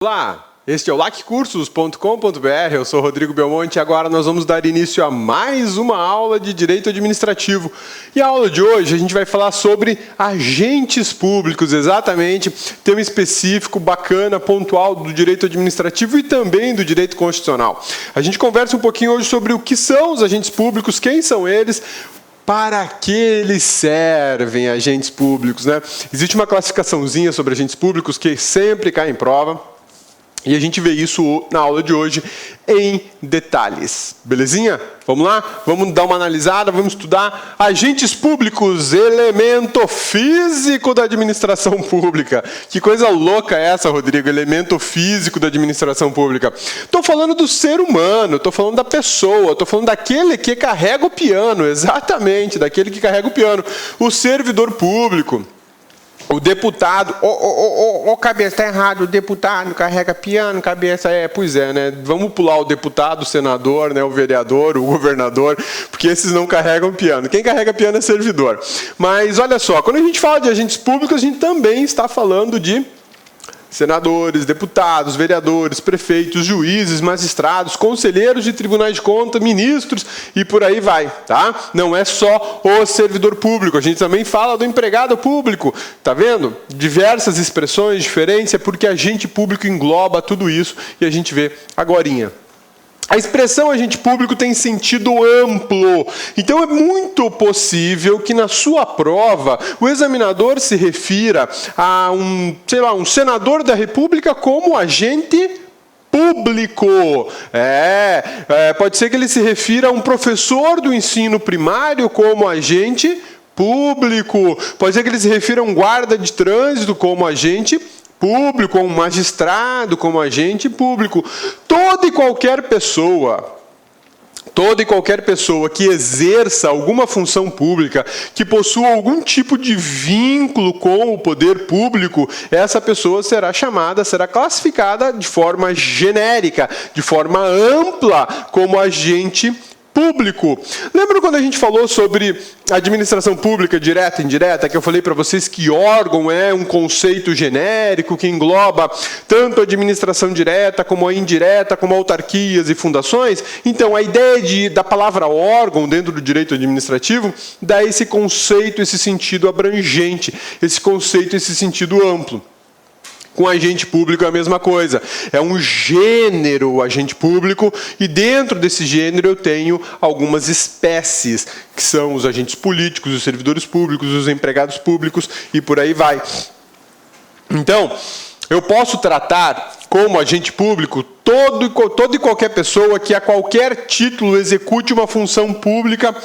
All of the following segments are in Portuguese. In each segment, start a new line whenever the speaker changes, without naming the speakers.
Olá, este é o laccursos.com.br, eu sou Rodrigo Belmonte e agora nós vamos dar início a mais uma aula de Direito Administrativo. E a aula de hoje a gente vai falar sobre agentes públicos, exatamente, tema específico, bacana, pontual do Direito Administrativo e também do Direito Constitucional. A gente conversa um pouquinho hoje sobre o que são os agentes públicos, quem são eles, para que eles servem, agentes públicos, né? Existe uma classificaçãozinha sobre agentes públicos que sempre cai em prova. E a gente vê isso na aula de hoje em detalhes. Belezinha? Vamos lá? Vamos dar uma analisada, vamos estudar agentes públicos, elemento físico da administração pública. Que coisa louca é essa, Rodrigo? Elemento físico da administração pública. Estou falando do ser humano, estou falando da pessoa, estou falando daquele que carrega o piano, exatamente, daquele que carrega o piano. O servidor público. O deputado, cabeça, tá errado, o deputado carrega piano, cabeça, pois é, né? Vamos pular o deputado, o senador, né? O vereador, o governador, porque esses não carregam piano. Quem carrega piano é servidor. Mas olha só, quando a gente fala de agentes públicos, a gente também está falando de senadores, deputados, vereadores, prefeitos, juízes, magistrados, conselheiros de tribunais de contas, ministros e por aí vai, tá? Não é só o servidor público, a gente também fala do empregado público, tá vendo? Diversas expressões diferentes, é porque agente público engloba tudo isso e a gente vê agorinha. A expressão agente público tem sentido amplo, então é muito possível que na sua prova o examinador se refira a um senador da República como agente público. Pode ser que ele se refira a um professor do ensino primário como agente público, pode ser que ele se refira a um guarda de trânsito como agente público, um magistrado como agente público. Toda e qualquer pessoa que exerça alguma função pública, que possua algum tipo de vínculo com o poder público, essa pessoa será classificada de forma genérica, de forma ampla, como agente público. Lembra quando a gente falou sobre administração pública direta e indireta, que eu falei para vocês que órgão é um conceito genérico que engloba tanto a administração direta como a indireta, como autarquias e fundações? Então, a ideia da palavra órgão dentro do direito administrativo dá esse conceito, esse sentido abrangente, esse conceito, esse sentido amplo. Com agente público é a mesma coisa. É um gênero agente público e dentro desse gênero eu tenho algumas espécies, que são os agentes políticos, os servidores públicos, os empregados públicos e por aí vai. Então, eu posso tratar como agente público toda e qualquer pessoa que a qualquer título execute uma função pública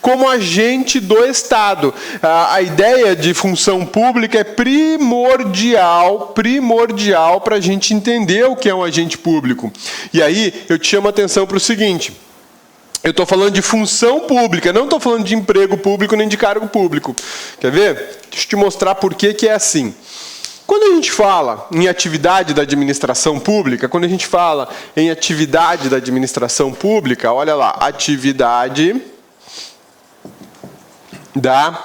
como agente do Estado. A ideia de função pública é primordial para a gente entender o que é um agente público. E aí eu te chamo a atenção para o seguinte: eu estou falando de função pública, não estou falando de emprego público nem de cargo público. Quer ver? Deixa eu te mostrar por que é assim. Quando a gente fala em atividade da administração pública, olha lá, atividade da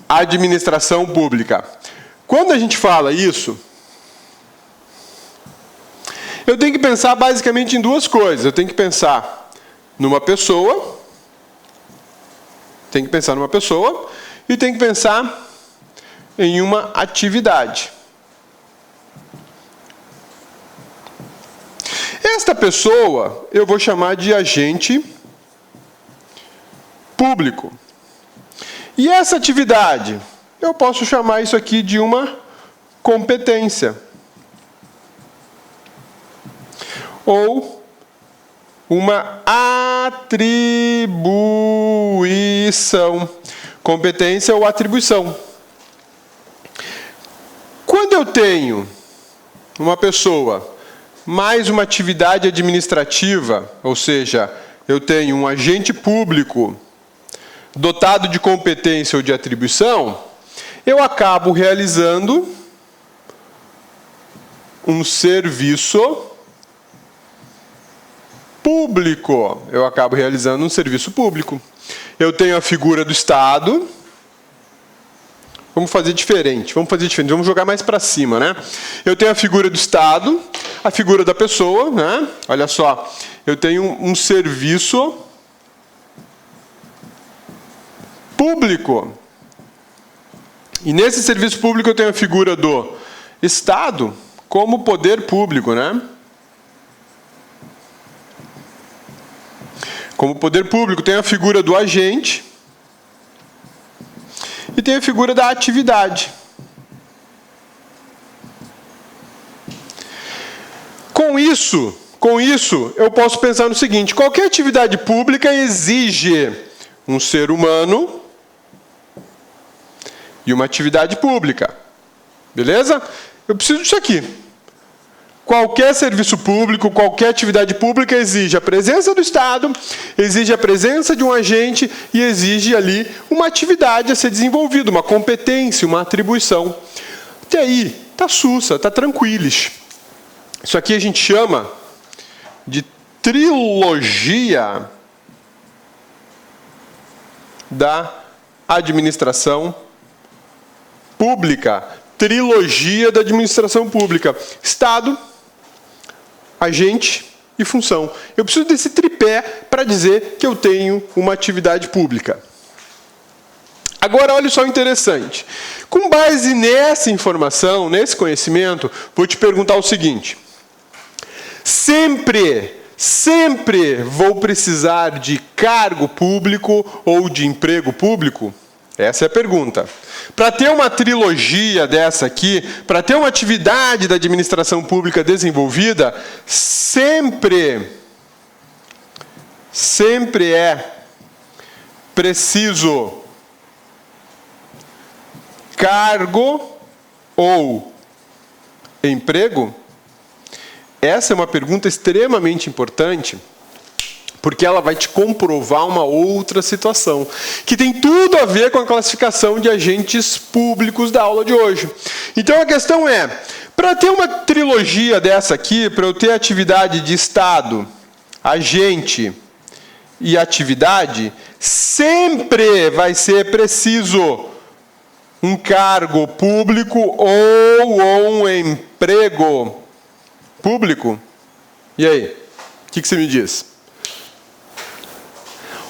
administração pública. Quando a gente fala isso, eu tenho que pensar basicamente em duas coisas. Eu tenho que pensar numa pessoa, e tenho que pensar em uma atividade. Esta pessoa eu vou chamar de agente público. E essa atividade, eu posso chamar isso aqui de uma competência. Ou uma atribuição. Competência ou atribuição. Quando eu tenho uma pessoa mais uma atividade administrativa, ou seja, eu tenho um agente público dotado de competência ou de atribuição, eu acabo realizando um serviço público. Eu tenho a figura do Estado. Vamos fazer diferente, vamos jogar mais para cima, né? Eu tenho a figura do Estado, a figura da pessoa, né? Olha só, eu tenho um serviço público. E nesse serviço público eu tenho a figura do Estado como poder público, né? Como poder público, tem a figura do agente e tem a figura da atividade. Com isso, eu posso pensar no seguinte: qualquer atividade pública exige um ser humano e uma atividade pública. Beleza? Eu preciso disso aqui. Qualquer serviço público, qualquer atividade pública exige a presença do Estado, exige a presença de um agente e exige ali uma atividade a ser desenvolvida, uma competência, uma atribuição. Até aí, tá sussa, tá tranquilos. Isso aqui a gente chama de trilogia da administração pública. Trilogia da administração pública. Estado, agente e função. Eu preciso desse tripé para dizer que eu tenho uma atividade pública. Agora, olha só o interessante. Com base nessa informação, nesse conhecimento, vou te perguntar o seguinte. Sempre vou precisar de cargo público ou de emprego público? Essa é a pergunta. Para ter uma trilogia dessa aqui, para ter uma atividade da administração pública desenvolvida, sempre é preciso cargo ou emprego? Essa é uma pergunta extremamente importante, porque ela vai te comprovar uma outra situação, que tem tudo a ver com a classificação de agentes públicos da aula de hoje. Então a questão é, para ter uma trilogia dessa aqui, para eu ter atividade de Estado, agente e atividade, sempre vai ser preciso um cargo público ou um emprego público? E aí? O que você me diz?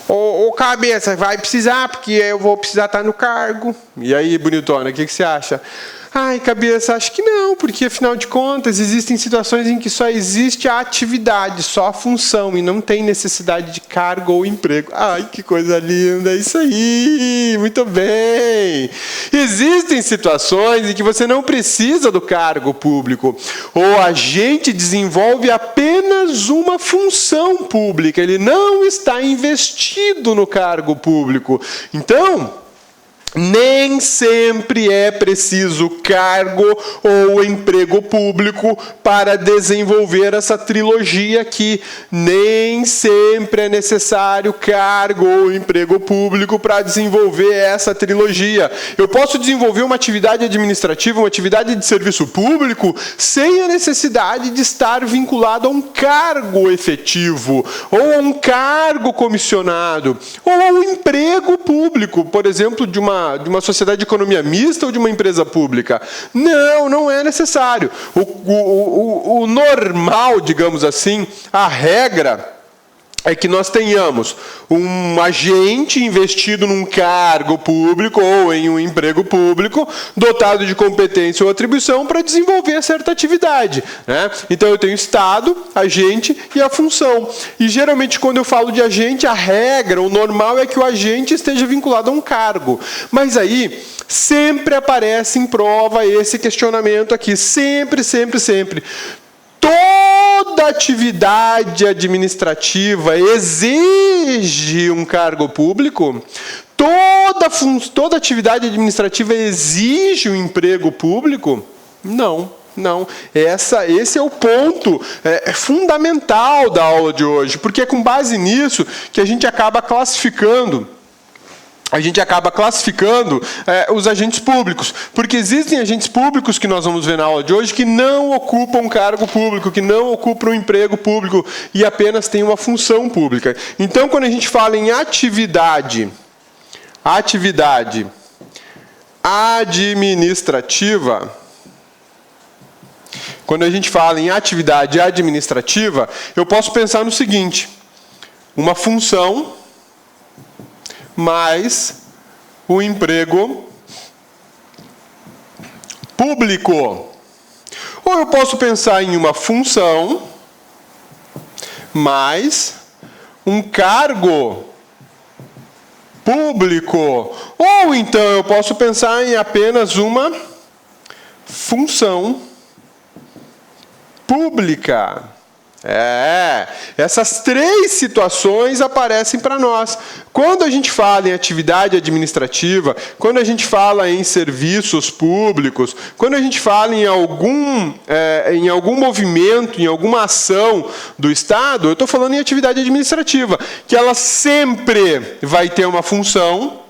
Ô, cabeça, vai precisar, porque eu vou precisar estar no cargo. E aí, bonitona, o que você acha? Ai, cabeça, acho que não, porque afinal de contas existem situações em que só existe a atividade, só a função, e não tem necessidade de cargo ou emprego. Ai, que coisa linda, isso aí, muito bem. Existem situações em que você não precisa do cargo público. O agente desenvolve apenas uma função pública, ele não está investido no cargo público. Então, nem sempre é preciso cargo ou emprego público para desenvolver essa trilogia aqui. Nem sempre é necessário cargo ou emprego público para desenvolver essa trilogia. Eu posso desenvolver uma atividade administrativa, uma atividade de serviço público, sem a necessidade de estar vinculado a um cargo efetivo, ou a um cargo comissionado, ou a um emprego público, por exemplo, de uma sociedade de economia mista ou de uma empresa pública. Não é necessário. O normal, digamos assim, a regra é que nós tenhamos um agente investido num cargo público ou em um emprego público, dotado de competência ou atribuição para desenvolver certa atividade, né? Então eu tenho Estado, agente e a função. E geralmente quando eu falo de agente, a regra, o normal é que o agente esteja vinculado a um cargo. Mas aí sempre aparece em prova esse questionamento aqui. Sempre. Toda atividade administrativa exige um cargo público? Toda atividade administrativa exige um emprego público? Não. Esse é o ponto fundamental da aula de hoje, porque é com base nisso que a gente acaba classificando os agentes públicos, porque existem agentes públicos que nós vamos ver na aula de hoje que não ocupam um cargo público, que não ocupam um emprego público e apenas têm uma função pública. Então, quando a gente fala em atividade administrativa, quando a gente fala em atividade administrativa, eu posso pensar no seguinte: uma função mais o emprego público. Ou eu posso pensar em uma função mais um cargo público. Ou então eu posso pensar em apenas uma função pública. Essas três situações aparecem para nós. Quando a gente fala em atividade administrativa, quando a gente fala em serviços públicos, quando a gente fala em algum movimento, em alguma ação do Estado, eu estou falando em atividade administrativa, que ela sempre vai ter uma função,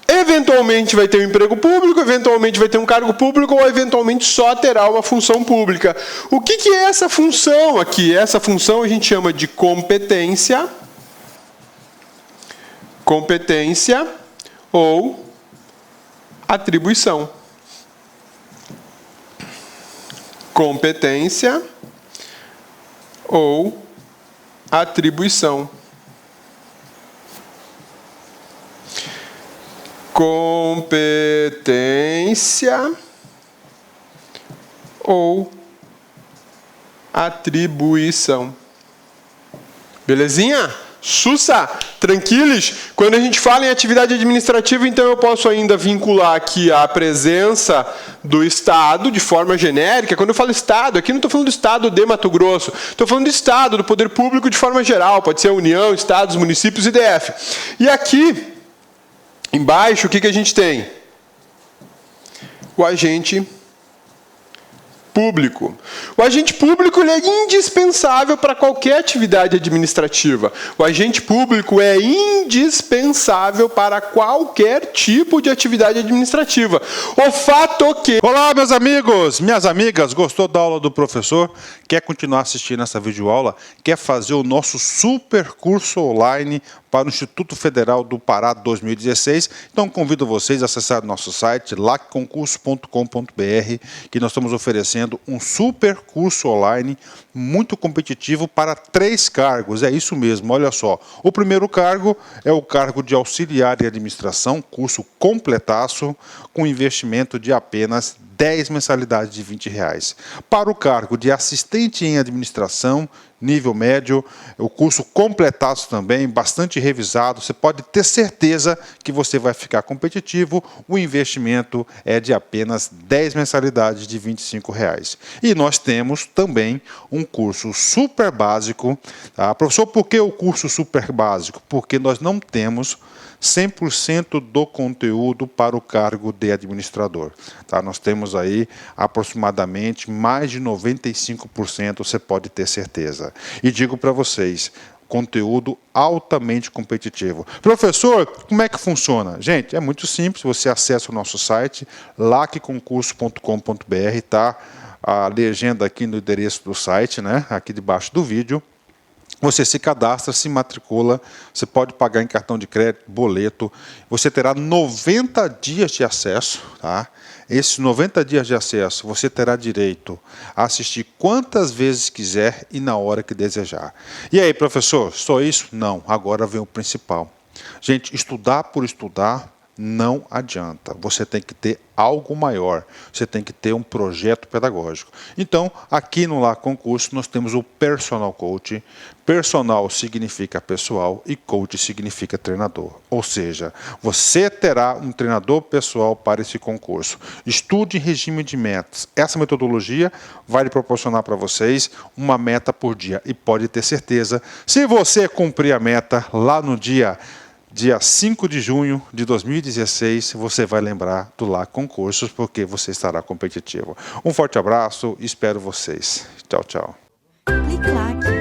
eventualmente vai ter um emprego público, eventualmente vai ter um cargo público, ou eventualmente só terá uma função pública. O que é essa função aqui? Essa função a gente chama de competência. Competência ou atribuição. Competência ou atribuição. Competência ou atribuição. Belezinha? Sussa? Tranquilos? Quando a gente fala em atividade administrativa, então eu posso ainda vincular aqui a presença do Estado de forma genérica. Quando eu falo Estado, aqui não estou falando do Estado de Mato Grosso, estou falando do Estado, do poder público de forma geral, pode ser a União, Estados, municípios e DF. E aqui embaixo, o que a gente tem? O agente público. O agente público ele é indispensável para qualquer atividade administrativa. O agente público é indispensável para qualquer tipo de atividade administrativa. O fato que...
Olá, meus amigos, minhas amigas, gostou da aula do professor? Quer continuar assistindo essa videoaula? Quer fazer o nosso super curso online para o Instituto Federal do Pará 2016? Então convido vocês a acessar o nosso site lacconcurso.com.br, que nós estamos oferecendo um super curso online muito competitivo para 3 cargos. É isso mesmo, olha só. O primeiro cargo é o cargo de auxiliar de administração, curso completaço, com investimento de apenas 10 mensalidades de R$20. Para o cargo de assistente em administração, nível médio, o curso completaço também, bastante revisado, você pode ter certeza que você vai ficar competitivo, o investimento é de apenas 10 mensalidades de R$25. E nós temos também um curso super básico. Tá? Professor, por que o curso super básico? Porque nós não temos 100% do conteúdo para o cargo de administrador. Tá? Nós temos aí aproximadamente mais de 95%, você pode ter certeza. E digo para vocês, conteúdo altamente competitivo. Professor, como é que funciona? Gente, é muito simples, você acessa o nosso site, lacconcurso.com.br, tá? A legenda aqui no endereço do site, né? Aqui debaixo do vídeo. Você se cadastra, se matricula, você pode pagar em cartão de crédito, boleto, você terá 90 dias de acesso, tá? Esses 90 dias de acesso, você terá direito a assistir quantas vezes quiser e na hora que desejar. E aí, professor, só isso? Não, agora vem o principal. Gente, estudar por estudar não adianta. Você tem que ter algo maior. Você tem que ter um projeto pedagógico. Então, aqui no La Concurso, nós temos o Personal Coach. Personal significa pessoal e coach significa treinador. Ou seja, você terá um treinador pessoal para esse concurso. Estude em regime de metas. Essa metodologia vai lhe proporcionar para vocês uma meta por dia. E pode ter certeza, se você cumprir a meta lá no dia 5 de junho de 2016, você vai lembrar do La Concursos, porque você estará competitivo. Um forte abraço, espero vocês. Tchau, tchau.
Clique lá.